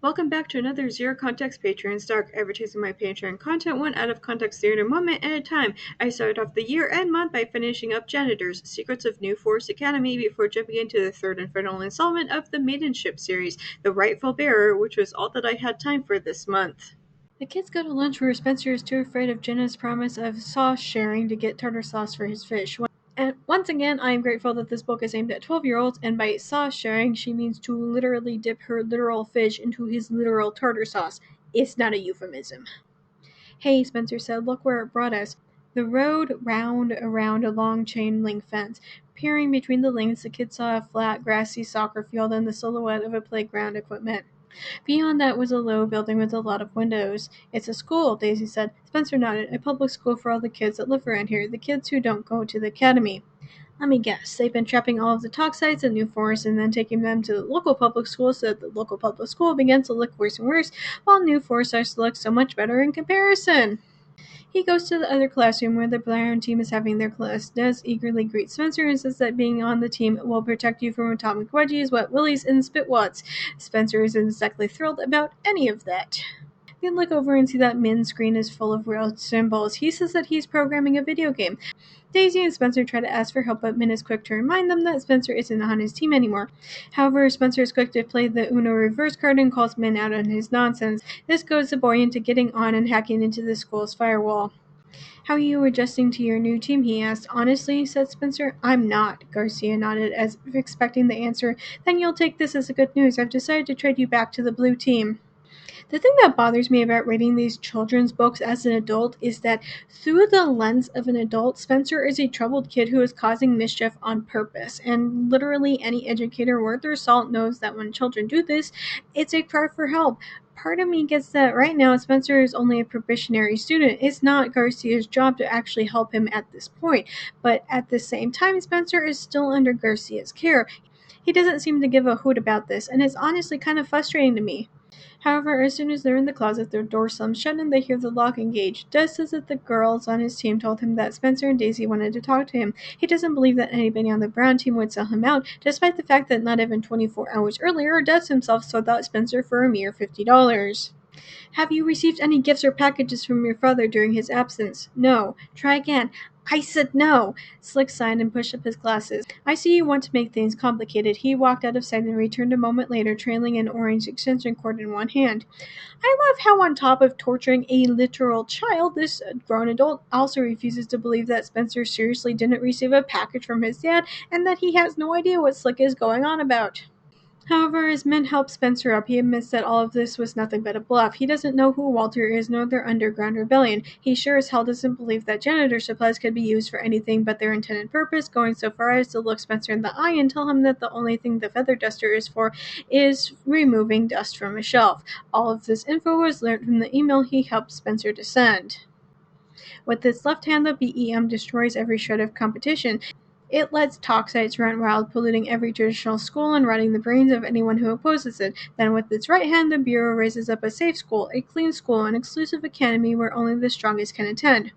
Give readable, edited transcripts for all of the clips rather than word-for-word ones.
Welcome back to another Zero Context Patreon Dark advertising my Patreon content one out of context zero to moment at a time. I started off the year and month by finishing up Janitors, Secrets of New Forest Academy before jumping into the third and final installment of the Maidenship series, The Rightful Bearer, which was all that I had time for this month. The kids go to lunch where Spencer is too afraid of Jenna's promise of sauce sharing to get tartar sauce for his fish. And once again, I am grateful that this book is aimed at 12-year-olds, and by sauce sharing, she means to literally dip her literal fish into his literal tartar sauce. It's not a euphemism. Hey, Spencer said, look where it brought us. The road wound around a long chain-link fence. Peering between the links, the kids saw a flat, grassy soccer field and the silhouette of a playground equipment. Beyond that was a low building with a lot of windows. It's a school, Daisy said. Spencer nodded. A public school for all the kids that live around here, the kids who don't go to the academy. Let me guess, they've been trapping all of the Toxites in New Forest and then taking them to the local public school so that the local public school begins to look worse and worse, while New Forest starts to look so much better in comparison. He goes to the other classroom where the Brown team is having their class. Des eagerly greets Spencer and says that being on the team will protect you from atomic wedgies, wet willies, and spitwads. Spencer isn't exactly thrilled about any of that. They look over and see that Min's screen is full of real symbols. He says that he's programming a video game. Daisy and Spencer try to ask for help, but Min is quick to remind them that Spencer isn't on his team anymore. However, Spencer is quick to play the Uno reverse card and calls Min out on his nonsense. This goes the boy into getting on and hacking into the school's firewall. How are you adjusting to your new team, he asked. Honestly, said Spencer. I'm not, Garcia nodded, as if expecting the answer. Then you'll take this as a good news. I've decided to trade you back to the blue team. The thing that bothers me about reading these children's books as an adult is that through the lens of an adult, Spencer is a troubled kid who is causing mischief on purpose. And literally any educator worth their salt knows that when children do this, it's a cry for help. Part of me gets that right now Spencer is only a probationary student. It's not Garcia's job to actually help him at this point. But at the same time, Spencer is still under Garcia's care. He doesn't seem to give a hoot about this, and it's honestly kind of frustrating to me. However, as soon as they're in the closet, their door slams shut and they hear the lock engage. Des says that the girls on his team told him that Spencer and Daisy wanted to talk to him. He doesn't believe that anybody on the Brown team would sell him out, despite the fact that not even 24 hours earlier, Des himself sold out Spencer for a mere $50. Have you received any gifts or packages from your father during his absence? No. Try again. I said no. Slick sighed and pushed up his glasses. I see you want to make things complicated. He walked out of sight and returned a moment later, trailing an orange extension cord in one hand. I love how on top of torturing a literal child, this grown adult also refuses to believe that Spencer seriously didn't receive a package from his dad and that he has no idea what Slick is going on about. However, as Min helps Spencer up, he admits that all of this was nothing but a bluff. He doesn't know who Walter is nor their underground rebellion. He sure as hell doesn't believe that janitor supplies could be used for anything but their intended purpose, going so far as to look Spencer in the eye and tell him that the only thing the feather duster is for is removing dust from a shelf. All of this info was learned from the email he helped Spencer to send. With its left hand, the BEM destroys every shred of competition. It lets Toxites run wild, polluting every traditional school and rotting the brains of anyone who opposes it. Then with its right hand, the Bureau raises up a safe school, a clean school, an exclusive academy where only the strongest can attend.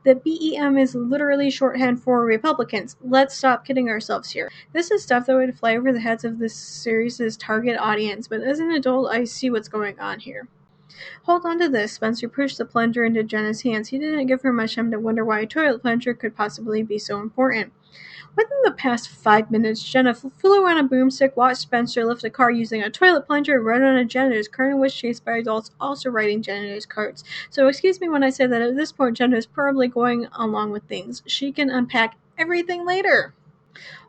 The BEM is literally shorthand for Republicans. Let's stop kidding ourselves here. This is stuff that would fly over the heads of this series' target audience, but as an adult, I see what's going on here. Hold on to this. Spencer pushed the plunger into Jenna's hands. He didn't give her much time to wonder why a toilet plunger could possibly be so important. Within the past 5 minutes, Jenna flew on a broomstick, watched Spencer lift a car using a toilet plunger, and rode on a janitor's cart and was chased by adults also riding janitor's carts. So excuse me when I say that at this point Jenna is probably going along with things. She can unpack everything later.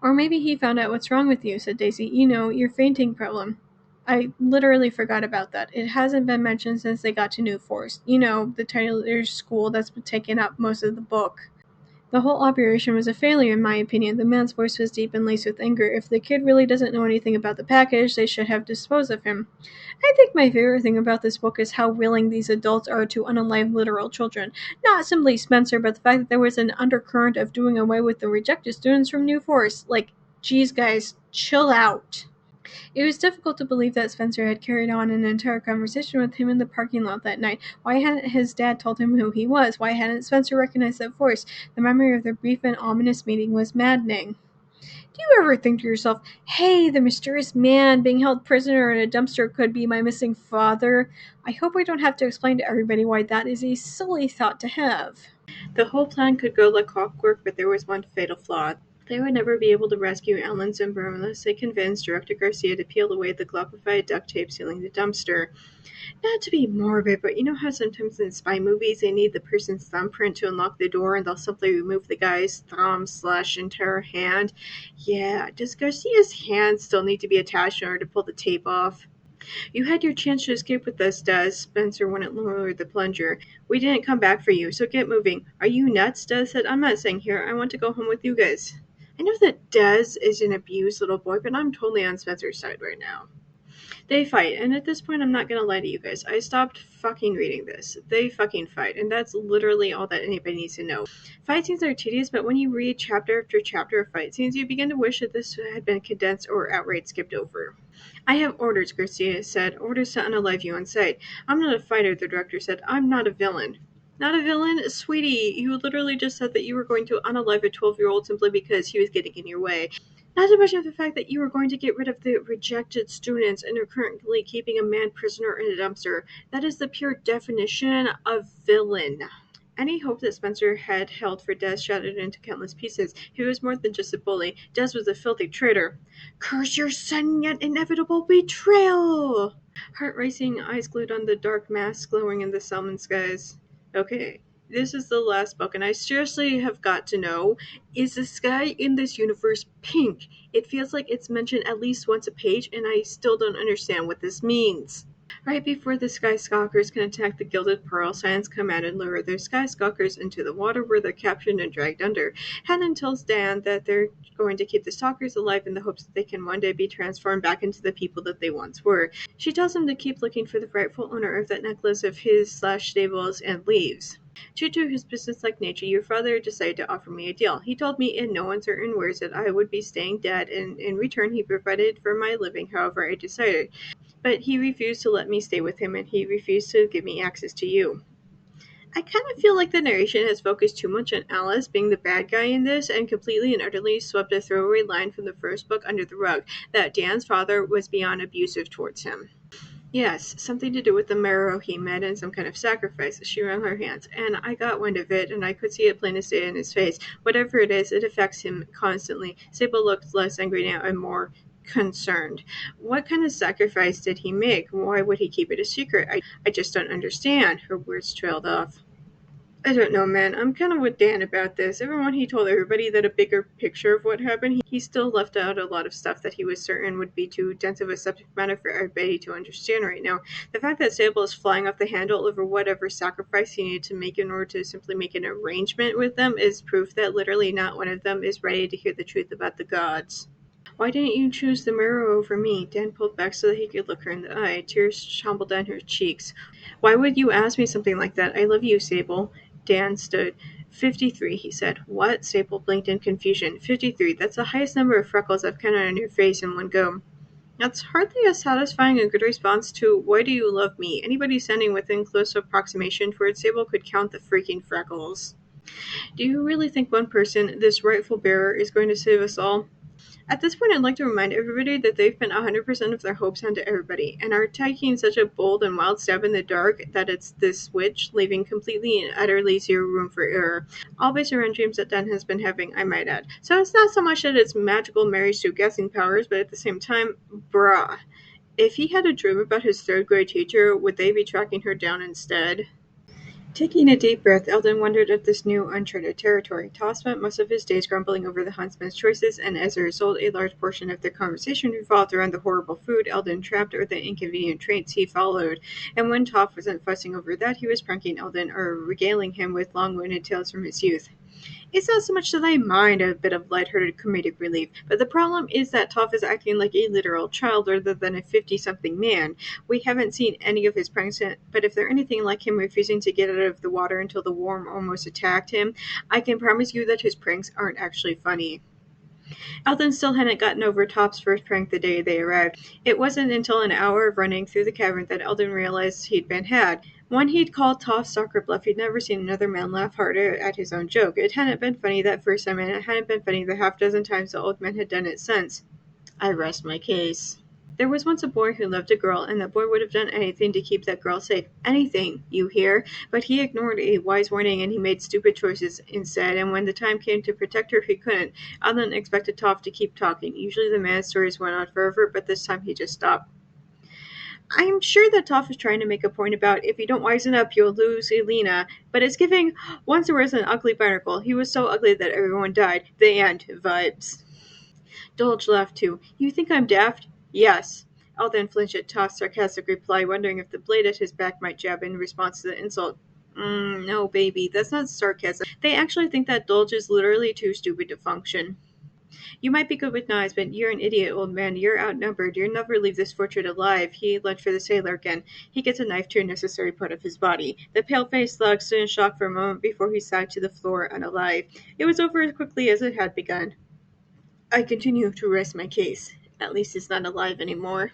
Or maybe he found out what's wrong with you, said Daisy. You know, your fainting problem. I literally forgot about that. It hasn't been mentioned since they got to New Forest. You know, the Tyler's school that's been taking up most of the book. The whole operation was a failure, in my opinion. The man's voice was deep and laced with anger. If the kid really doesn't know anything about the package, they should have disposed of him. I think my favorite thing about this book is how willing these adults are to unalive literal children. Not simply Spencer, but the fact that there was an undercurrent of doing away with the rejected students from New Forest. Like, geez, guys, chill out. It was difficult to believe that Spencer had carried on an entire conversation with him in the parking lot that night. Why hadn't his dad told him who he was? Why hadn't Spencer recognized that voice? The memory of their brief and ominous meeting was maddening. Do you ever think to yourself, hey, the mysterious man being held prisoner in a dumpster could be my missing father? I hope I don't have to explain to everybody why that is a silly thought to have. The whole plan could go like clockwork, but there was one fatal flaw. They would never be able to rescue Alan Zimber unless they convinced Director Garcia to peel away the glorified duct tape sealing the dumpster. Not to be morbid, but you know how sometimes in spy movies they need the person's thumbprint to unlock the door and they'll simply remove the guy's thumb/entire hand? Yeah, does Garcia's hand still need to be attached in order to pull the tape off? You had your chance to escape with us, Des. Spencer wouldn't lower the plunger. We didn't come back for you, so get moving. Are you nuts? Des said. I'm not staying here. I want to go home with you guys. I know that Des is an abused little boy, but I'm totally on Spencer's side right now. They fight, and at this point, I'm not gonna lie to you guys. I stopped fucking reading this. They fucking fight, and that's literally all that anybody needs to know. Fight scenes are tedious, but when you read chapter after chapter of fight scenes, you begin to wish that this had been condensed or outright skipped over. I have orders, Garcia said. Orders to unalive you on sight. I'm not a fighter, the director said. I'm not a villain. Not a villain? Sweetie, you literally just said that you were going to unalive a 12-year-old simply because he was getting in your way. Not to mention the fact that you were going to get rid of the rejected students and are currently keeping a man prisoner in a dumpster. That is the pure definition of villain. Any hope that Spencer had held for Des shattered into countless pieces. He was more than just a bully. Des was a filthy traitor. Curse your sudden yet inevitable betrayal! Heart racing, eyes glued on the dark mask glowing in the salmon skies. Okay, this is the last book, and I seriously have got to know, is the sky in this universe pink? It feels like it's mentioned at least once a page, and I still don't understand what this means. Right before the Sky Stalkers can attack the Gilded Pearl, Science Command and lure their Sky Stalkers into the water where they're captured and dragged under. Hannon tells Dan that they're going to keep the Stalkers alive in the hopes that they can one day be transformed back into the people that they once were. She tells him to keep looking for the rightful owner of that necklace of his/stables and leaves. True to his businesslike nature, your father decided to offer me a deal. He told me in no uncertain words that I would be staying dead, and in return he provided for my living however I decided. But he refused to let me stay with him, and he refused to give me access to you. I kind of feel like the narration has focused too much on Alice being the bad guy in this and completely and utterly swept a throwaway line from the first book under the rug, that Dan's father was beyond abusive towards him. Yes, something to do with the marrow he met and some kind of sacrifice. She wrung her hands, and I got wind of it, and I could see it plain as day in his face. Whatever it is, it affects him constantly. Sable looked less angry now and more concerned. What kind of sacrifice did he make? Why would he keep it a secret? I just don't understand. Her words trailed off. I don't know, man. I'm kind of with Dan about this. Everyone he told everybody that a bigger picture of what happened, he still left out a lot of stuff that he was certain would be too dense of a subject matter for everybody to understand right now. The fact that Sable is flying off the handle over whatever sacrifice he needed to make in order to simply make an arrangement with them is proof that literally not one of them is ready to hear the truth about the gods. Why didn't you choose the marrow over me? Dan pulled back so that he could look her in the eye. Tears tumbled down her cheeks. Why would you ask me something like that? I love you, Sable. Dan stood. 53, he said. What? Sable blinked in confusion. 53. That's the highest number of freckles I've counted on your face in one go. That's hardly as satisfying a good response to, why do you love me? Anybody standing within close approximation towards Sable could count the freaking freckles. Do you really think one person, this rightful bearer, is going to save us all? At this point, I'd like to remind everybody that they've pinned 100% of their hopes onto everybody, and are taking such a bold and wild stab in the dark that it's this switch, leaving completely and utterly zero room for error. All based around dreams that Dan has been having, I might add. So it's not so much that it's magical Mary Sue guessing powers, but at the same time, bruh. If he had a dream about his third grade teacher, would they be tracking her down instead? Taking a deep breath, Eldon wondered at this new, uncharted territory. Toss spent most of his days grumbling over the huntsman's choices, and as a result, a large portion of their conversation revolved around the horrible food Eldon trapped or the inconvenient traits he followed. And when Toph wasn't fussing over that, he was pranking Eldon or regaling him with long-winded tales from his youth. It's not so much that I mind a bit of lighthearted comedic relief, but the problem is that Toph is acting like a literal child rather than a 50-something man. We haven't seen any of his pranks yet, but if they're anything like him refusing to get out of the water until the worm almost attacked him, I can promise you that his pranks aren't actually funny. Eldon still hadn't gotten over Top's first prank the day they arrived. It wasn't until an hour of running through the cavern that Eldon realized he'd been had. When he'd called Toph's soccer bluff, he'd never seen another man laugh harder at his own joke. It hadn't been funny that first time, and it hadn't been funny the half-dozen times the old man had done it since. I rest my case. There was once a boy who loved a girl, and that boy would have done anything to keep that girl safe. Anything, you hear? But he ignored a wise warning, and he made stupid choices instead, and when the time came to protect her, he couldn't. Alan expected Toph to keep talking. Usually the man's stories went on forever, but this time he just stopped. I'm sure that Toph was trying to make a point about if you don't wisen up, you'll lose Elena, but it's giving once there was an ugly barnacle. He was so ugly that everyone died. The end. Vibes. Dulge laughed too. You think I'm daft? Yes. Alden flinched at Toph's sarcastic reply, wondering if the blade at his back might jab in response to the insult. No, baby, that's not sarcasm. They actually think that Dulge is literally too stupid to function. You might be good with knives, but you're an idiot, old man. You're outnumbered. You'll never leave this fortress alive. He lunged for the sailor again. He gets a knife to a necessary part of his body. The pale-faced slug stood in shock for a moment before he sagged to the floor, unalive. It was over as quickly as it had begun. I continue to rest my case. At least he's not alive anymore.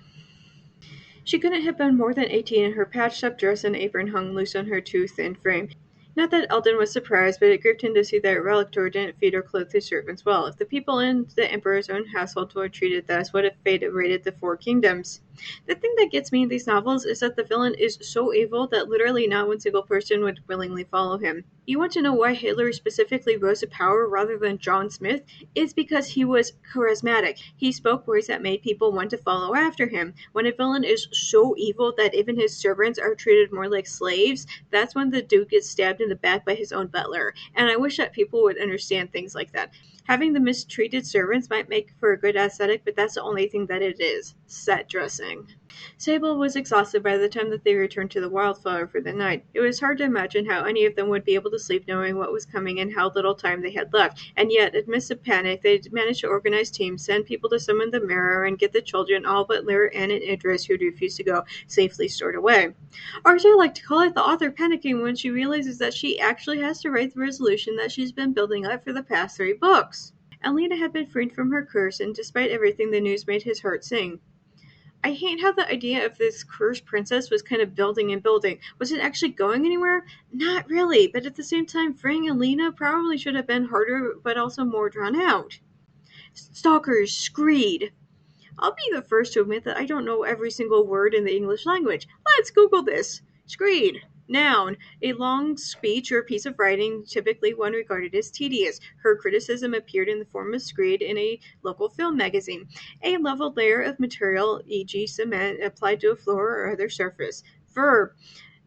She couldn't have been more than 18, and her patched-up dress and apron hung loose on her too thin frame. Not that Eldon was surprised, but it gripped him to see that Relictor didn't feed or clothe his servants well. If the people in the Emperor's own household were treated thus, what if fate raided the Four Kingdoms? The thing that gets me in these novels is that the villain is so evil that literally not one single person would willingly follow him. You want to know why Hitler specifically rose to power rather than John Smith? It's because he was charismatic. He spoke words that made people want to follow after him. When a villain is so evil that even his servants are treated more like slaves, that's when the dude gets stabbed in the back by his own butler. And I wish that people would understand things like that. Having the mistreated servants might make for a good aesthetic, but that's the only thing that it is. Set dressing. Sable was exhausted by the time that they returned to the Wildflower for the night. It was hard to imagine how any of them would be able to sleep knowing what was coming and how little time they had left. And yet, amidst the panic, they managed to organize teams, send people to summon the mirror, and get the children, all but Lyra, Anne, and Idris, who refused to go, safely stored away. Or as I like to call it, the author panicking when she realizes that she actually has to write the resolution that she's been building up for the past 3 books. Alina had been freed from her curse, and despite everything, the news made his heart sing. I hate how the idea of this cursed princess was kind of building and building. Was it actually going anywhere? Not really, but at the same time, freeing Alina probably should have been harder, but also more drawn out. Stalkers, screed. I'll be the first to admit that I don't know every single word in the English language. Let's Google this. Screed. Noun. A long speech or piece of writing, typically one regarded as tedious. Her criticism appeared in the form of screed in a local film magazine. A leveled layer of material, e.g. cement, applied to a floor or other surface. Verb.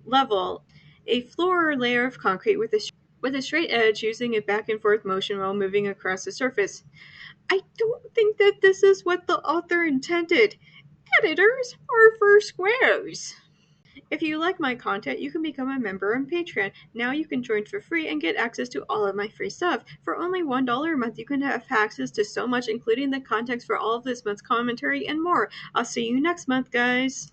Level. A floor or layer of concrete with a straight edge, using a back and forth motion while moving across the surface. I don't think that this is what the author intended. Editors are for squares. If you like my content, you can become a member on Patreon. Now you can join for free and get access to all of my free stuff. For only $1 a month, you can have access to so much, including the context for all of this month's commentary and more. I'll see you next month, guys.